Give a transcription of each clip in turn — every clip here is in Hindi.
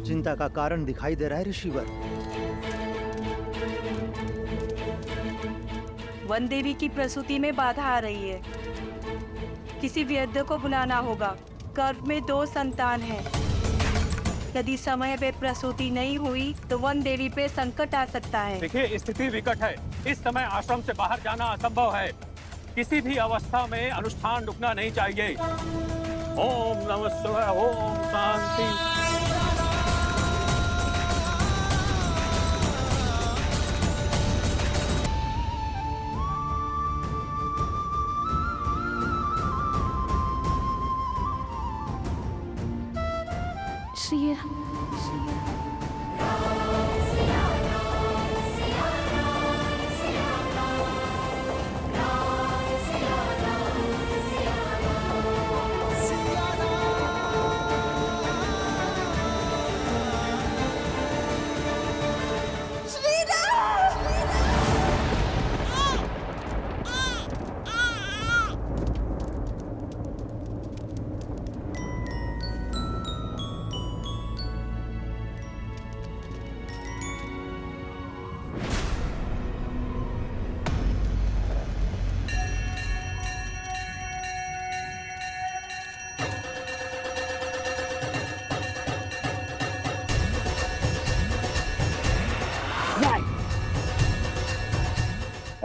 चिंता का कारण दिखाई दे रहा है ऋषिवर। वन देवी की प्रसूति में बाधा आ रही है। किसी वैद्य को बुलाना होगा। गर्भ में 2 संतान हैं। यदि समय पे प्रसूति नहीं हुई तो वन देवी पे संकट आ सकता है। देखिए, स्थिति विकट है। इस समय आश्रम से बाहर जाना असंभव है। किसी भी अवस्था में अनुष्ठान रुकना नहीं चाहिए। ओम नमः शिवाय। ओम शांति। श्री राम।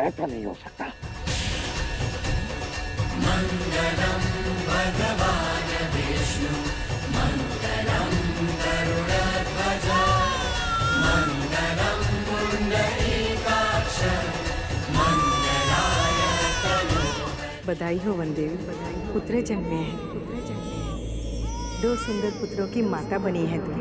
ऐसा नहीं हो सकता। मंगलम भगवान विष्णु मंगलम गरुड़ध्वज मंगलम पुंडरीकाक्ष मंगलाय तनु। बधाई हो वनदेवी, पुत्र जन्मे हैं। 2 सुंदर पुत्रों की माता बनी है तुम।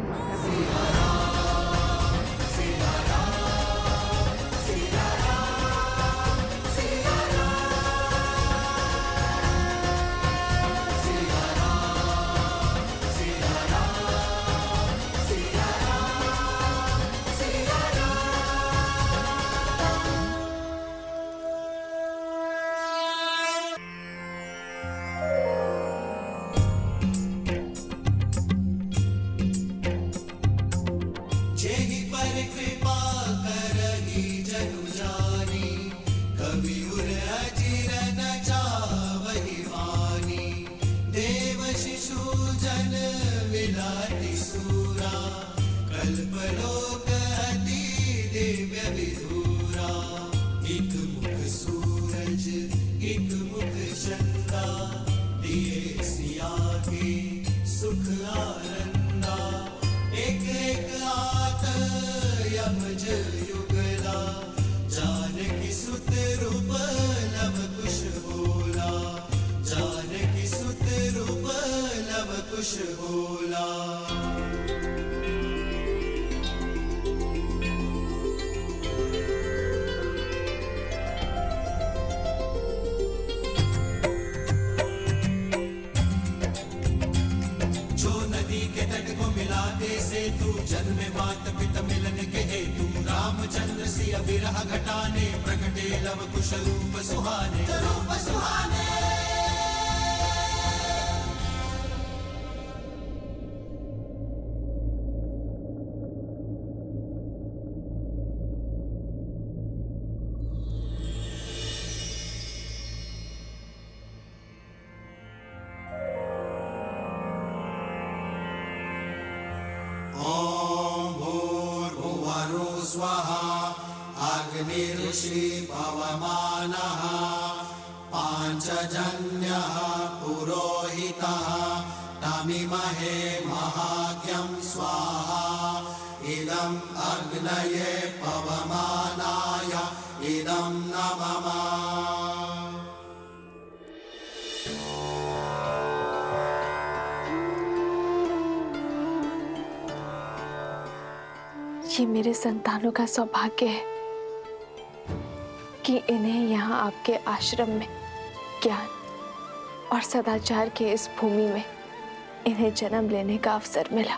रामचंद्र सिया विरह घटाने प्रकटे लव कुश रूप सुहाने रूप सुहाने। स्वाहा अग्निर्षि पवमानः पांचजन्यः पुरोहितः तमिमहे महाज्ञं स्वाहा इदं अग्नये पवमानाय इदं नमः। ये मेरे संतानों का सौभाग्य है कि इन्हें यहाँ आपके आश्रम में ज्ञान और सदाचार के इस भूमि में इन्हें जन्म लेने का अवसर मिला।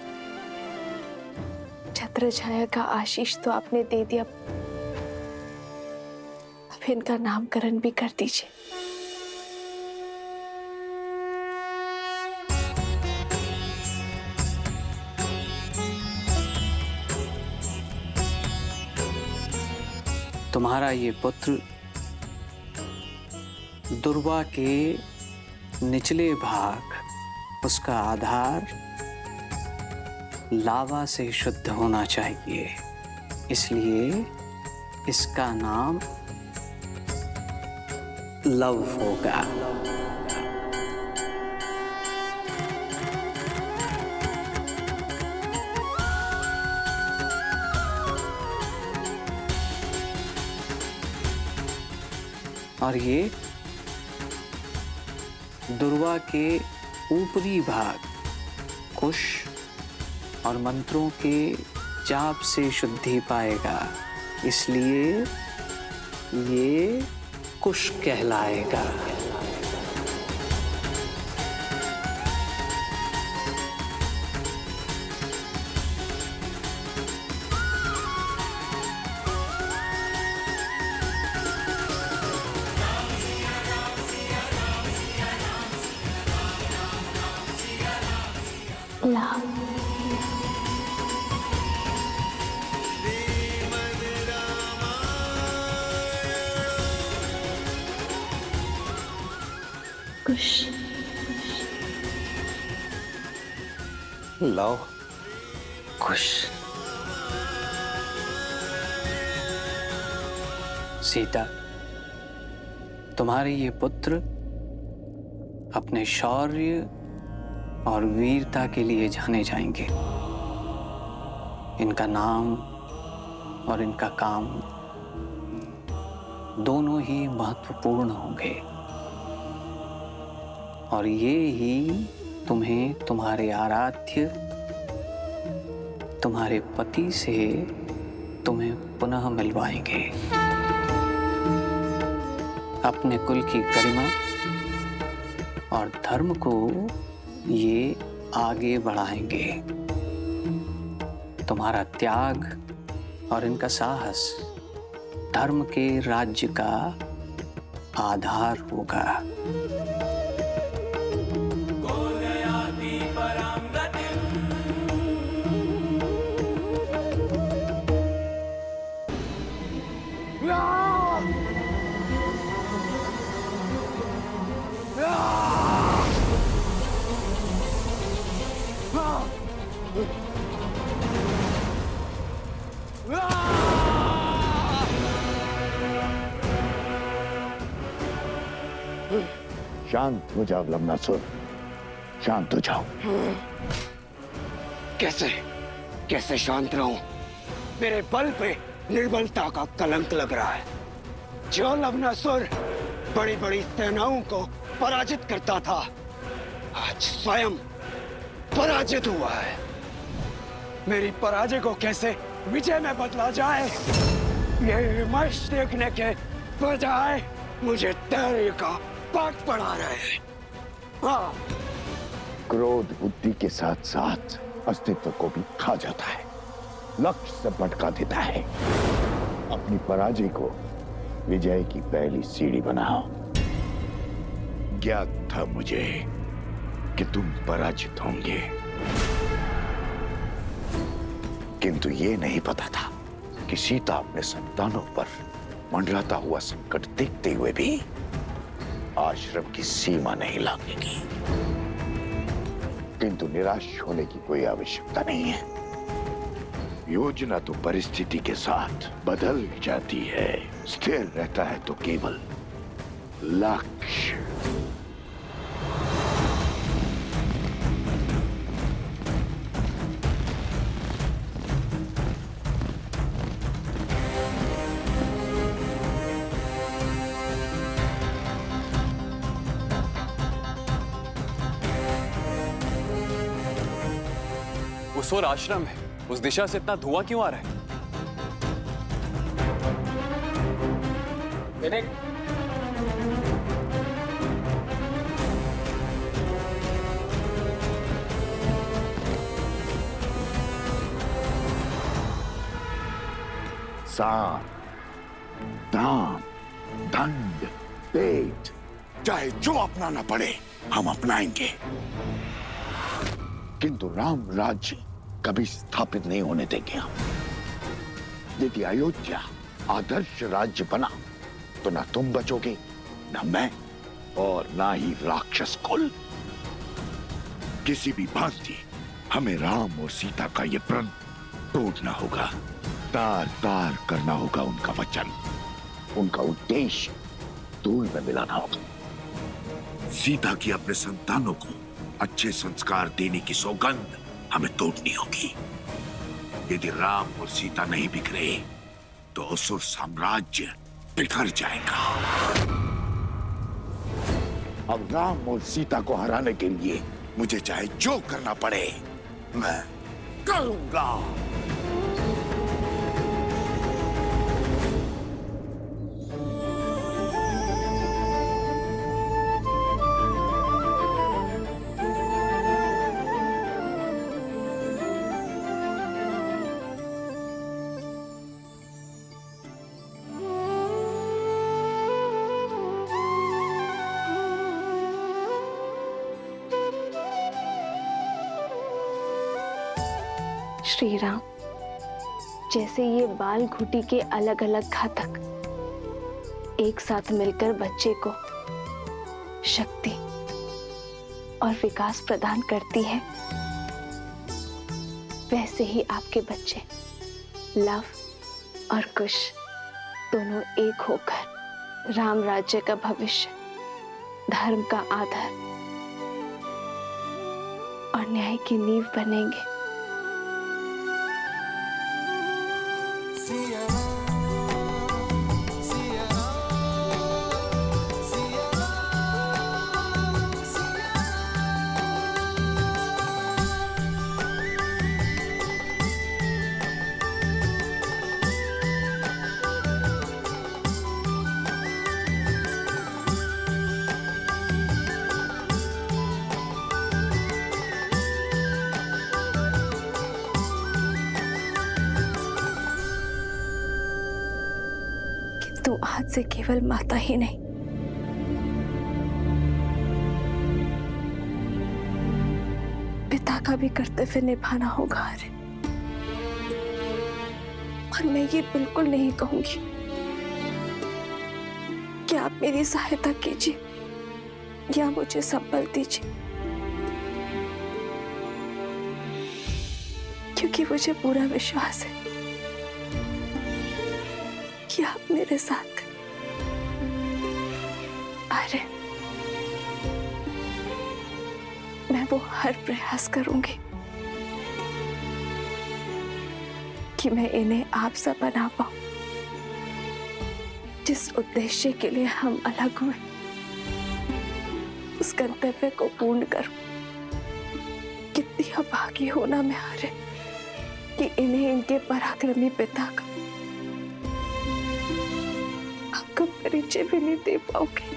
छत्र छाया का आशीष तो आपने दे दिया, अब इनका नामकरण भी कर दीजिए। तुम्हारा ये पुत्र दुर्वा के निचले भाग, उसका आधार लावा से शुद्ध होना चाहिए, इसलिए इसका नाम लव होगा। और ये दुर्वा के ऊपरी भाग कुश और मंत्रों के जाप से शुद्धि पाएगा, इसलिए ये कुश कहलाएगा। लाभ कुश लव कुश। सीता, तुम्हारे ये पुत्र अपने शौर्य और वीरता के लिए जाने जाएंगे। इनका नाम और इनका काम दोनों ही महत्वपूर्ण होंगे, और ये ही तुम्हें तुम्हारे आराध्य, तुम्हारे पति से तुम्हें पुनः मिलवाएंगे। अपने कुल की गरिमा और धर्म को ये आगे बढ़ाएंगे। तुम्हारा त्याग और इनका साहस धर्म के राज्य का आधार होगा। शांत हो जाओ लवनासुर, शांत हो जाओ। कैसे कैसे शांत रहूं? मेरे बल पे निर्बलता का कलंक लग रहा है। जो लवनासुर बड़ी बड़ी सेनाओं को पराजित करता था, आज स्वयं पराजित हुआ है। मेरी पराजय को कैसे विजय में बदला जाए, ये विमर्श देखने के बजाय मुझे धैर्य का पाठ पढ़ा रहे हैं। हाँ। क्रोध बुद्धि के साथ साथ अस्तित्व को भी खा जाता है, लक्ष्य से भटका देता है। अपनी पराजय को विजय की पहली सीढ़ी बनाओ। ज्ञात था मुझे कि तुम पराजित होंगे, किंतु ये नहीं पता था कि सीता अपने संतानों पर मंडराता हुआ संकट देखते हुए भी आश्रम की सीमा नहीं लांघेगी। किंतु निराश होने की कोई आवश्यकता नहीं है। योजना तो परिस्थिति के साथ बदल जाती है, स्थिर रहता है तो केवल लक्ष्य। उस ओर आश्रम है, उस दिशा से इतना धुआं क्यों आ रहा है? साम, दाम, दंड, तेज, चाहे जो अपनाना पड़े हम अपनाएंगे, किंतु राम राज्य कभी स्थापित नहीं होने देंगे हम। यदि अयोध्या आदर्श राज्य बना तो ना तुम बचोगे, ना मैं, और ना ही राक्षस कुल। किसी भी भांति हमें राम और सीता का ये प्रण तोड़ना होगा। तार तार करना होगा उनका वचन, उनका उद्देश्य धूल में मिलाना होगा। सीता की अपने संतानों को अच्छे संस्कार देने की सौगंध हमें तोड़नी होगी। यदि राम और सीता नहीं बिखरे तो असुर साम्राज्य बिखर जाएगा। अब राम और सीता को हराने के लिए मुझे चाहे जो करना पड़े मैं करूंगा। श्री राम, जैसे ये बाल घुटी के अलग अलग घातक एक साथ मिलकर बच्चे को शक्ति और विकास प्रदान करती है, वैसे ही आपके बच्चे लव और कुश दोनों एक होकर राम राज्य का भविष्य, धर्म का आधार और न्याय की नींव बनेंगे। तू आज से केवल माता ही नहीं, पिता का भी कर्तव्य निभाना होगा। अरे, और मैं ये बिल्कुल नहीं कहूंगी कि आप मेरी सहायता कीजिए या मुझे संबल दीजिए, क्योंकि मुझे पूरा विश्वास है कि आप मेरे साथ। अरे, मैं वो हर प्रयास करूंगी कि मैं इन्हें आप सा बना पाऊं, जिस उद्देश्य के लिए हम अलग हुए उस गंतव्य को पूर्ण करूं। कितनी अभागी होना मैं हारे कि इन्हें इनके पराक्रमी पिता का आपका परिचय भी नहीं दे पाओगे।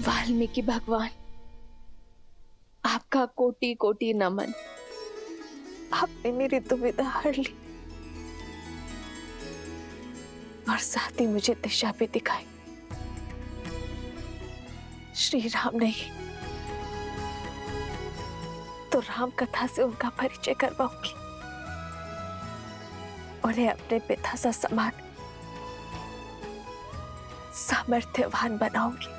वाल्मीकि भगवान, आपका कोटि कोटि नमन। आपने मेरी दुविधा हर ली और साथ ही मुझे दिशा भी दिखाई। श्री राम नहीं तो राम कथा से उनका परिचय करवाऊंगी, उन्हें अपने पिता सा समान सामर्थ्यवान बनाऊंगी।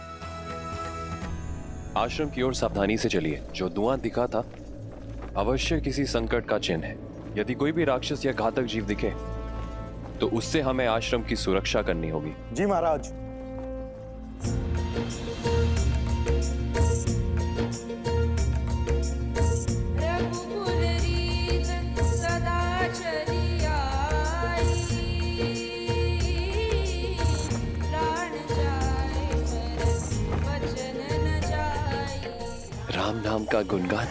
आश्रम की ओर सावधानी से चलिए। जो धुआं दिखा था अवश्य किसी संकट का चिन्ह है। यदि कोई भी राक्षस या घातक जीव दिखे तो उससे हमें आश्रम की सुरक्षा करनी होगी। जी महाराज। राम नाम का गुणगान।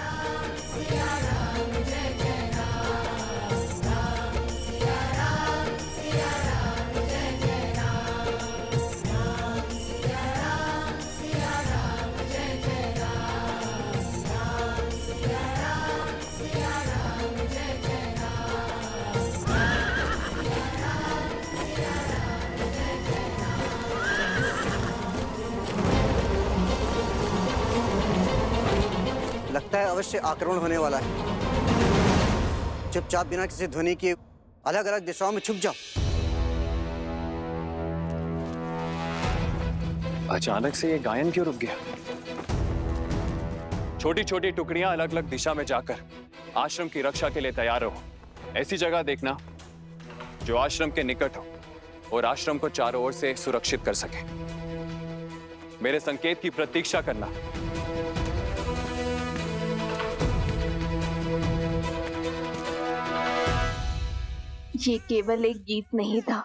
लगता है अवश्य आक्रमण होने वाला है। चुपचाप बिना किसी ध्वनि के अलग अलग दिशाओं में छुप जाओ। अचानक से ये गायन क्यों रुक गया? छोटी छोटी टुकड़ियां अलग अलग दिशा में जाकर आश्रम की रक्षा के लिए तैयार रहो। ऐसी जगह देखना जो आश्रम के निकट हो और आश्रम को चारों ओर से सुरक्षित कर सके। मेरे संकेत की प्रतीक्षा करना। ये केवल एक गीत नहीं था,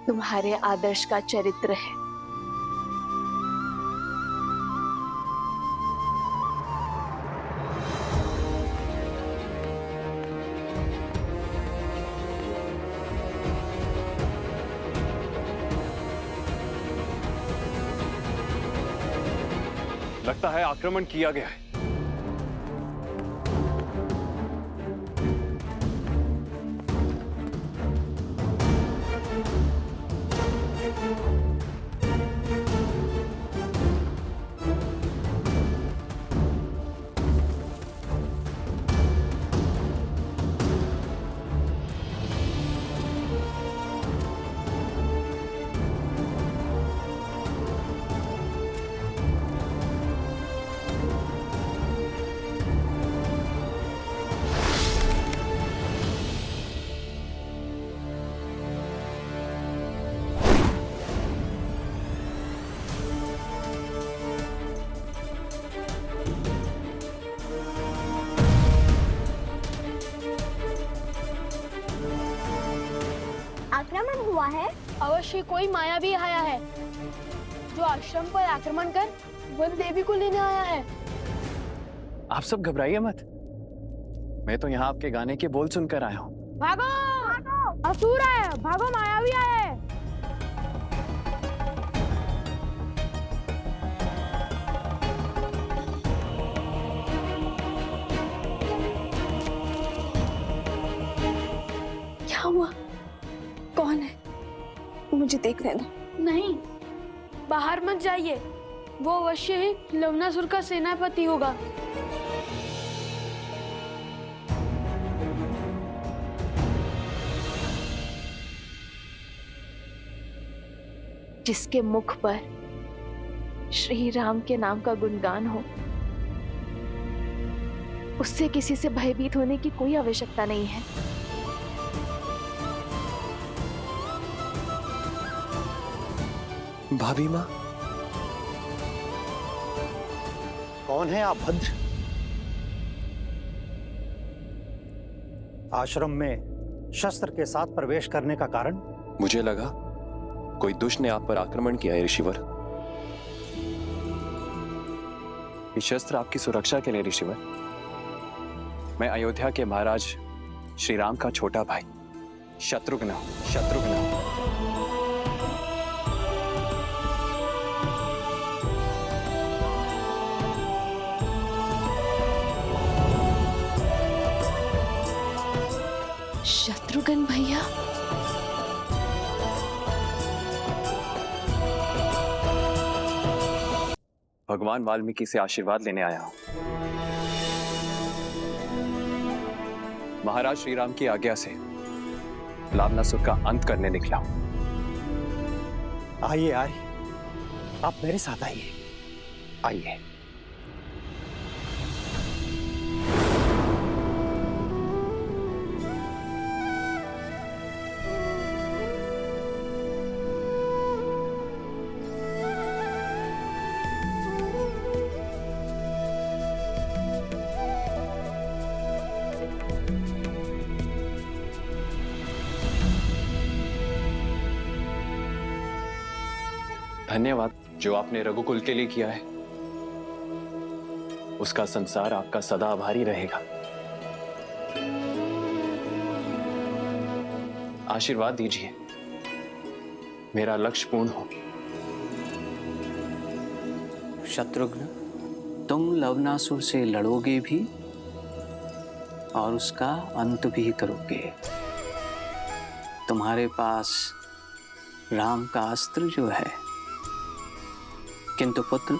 तुम्हारे आदर्श का चरित्र है। लगता है आक्रमण किया गया है। आक्रमण हुआ है। अवश्य कोई मायावी आया है जो आश्रम पर आक्रमण कर वन देवी को लेने आया है। आप सब घबराइए मत। मैं तो यहाँ आपके गाने के बोल सुनकर आया हूँ। भागो, भागो! असुर है, भागो, मायावी आया है। क्या हुआ? कौन है? मुझे देखने दो। नहीं, बाहर मत जाइए। वो अवश्य ही लवनासुर का सेनापति होगा। जिसके मुख पर श्री राम के नाम का गुणगान हो, उससे किसी से भयभीत होने की कोई आवश्यकता नहीं है। भाभी माँ, कौन है आप भद्र? आश्रम में शस्त्र के साथ प्रवेश करने का कारण? मुझे लगा कोई दुष्ट ने आप पर आक्रमण किया है ऋषिवर। ये शस्त्र आपकी सुरक्षा के लिए ऋषिवर। मैं अयोध्या के महाराज श्री राम का छोटा भाई शत्रुघ्न हूं। शत्रुघ्न भैया, भगवान वाल्मीकि से आशीर्वाद लेने आया हूं। महाराज श्री राम की आज्ञा से लावनासुर का अंत करने निकला हूं। आइए आइए, आप मेरे साथ आइए। आइए। धन्यवाद जो आपने रघुकुल के लिए किया है, उसका संसार आपका सदा आभारी रहेगा। आशीर्वाद दीजिए मेरा लक्ष्य पूर्ण हो। शत्रुघ्न, तुम लवनासुर से लड़ोगे भी और उसका अंत भी करोगे। तुम्हारे पास राम का अस्त्र जो है, किंतु पुत्र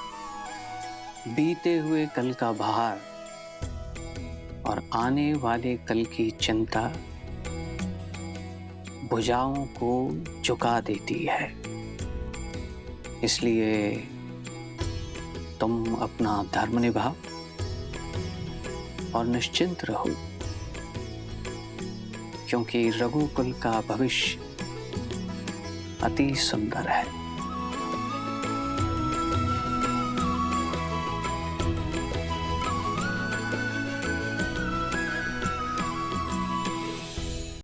बीते हुए कल का भार और आने वाले कल की चिंता भुजाओं को झुका देती है। इसलिए तुम अपना धर्म निभाओ और निश्चिंत रहो, क्योंकि रघुकुल का भविष्य अति सुंदर है।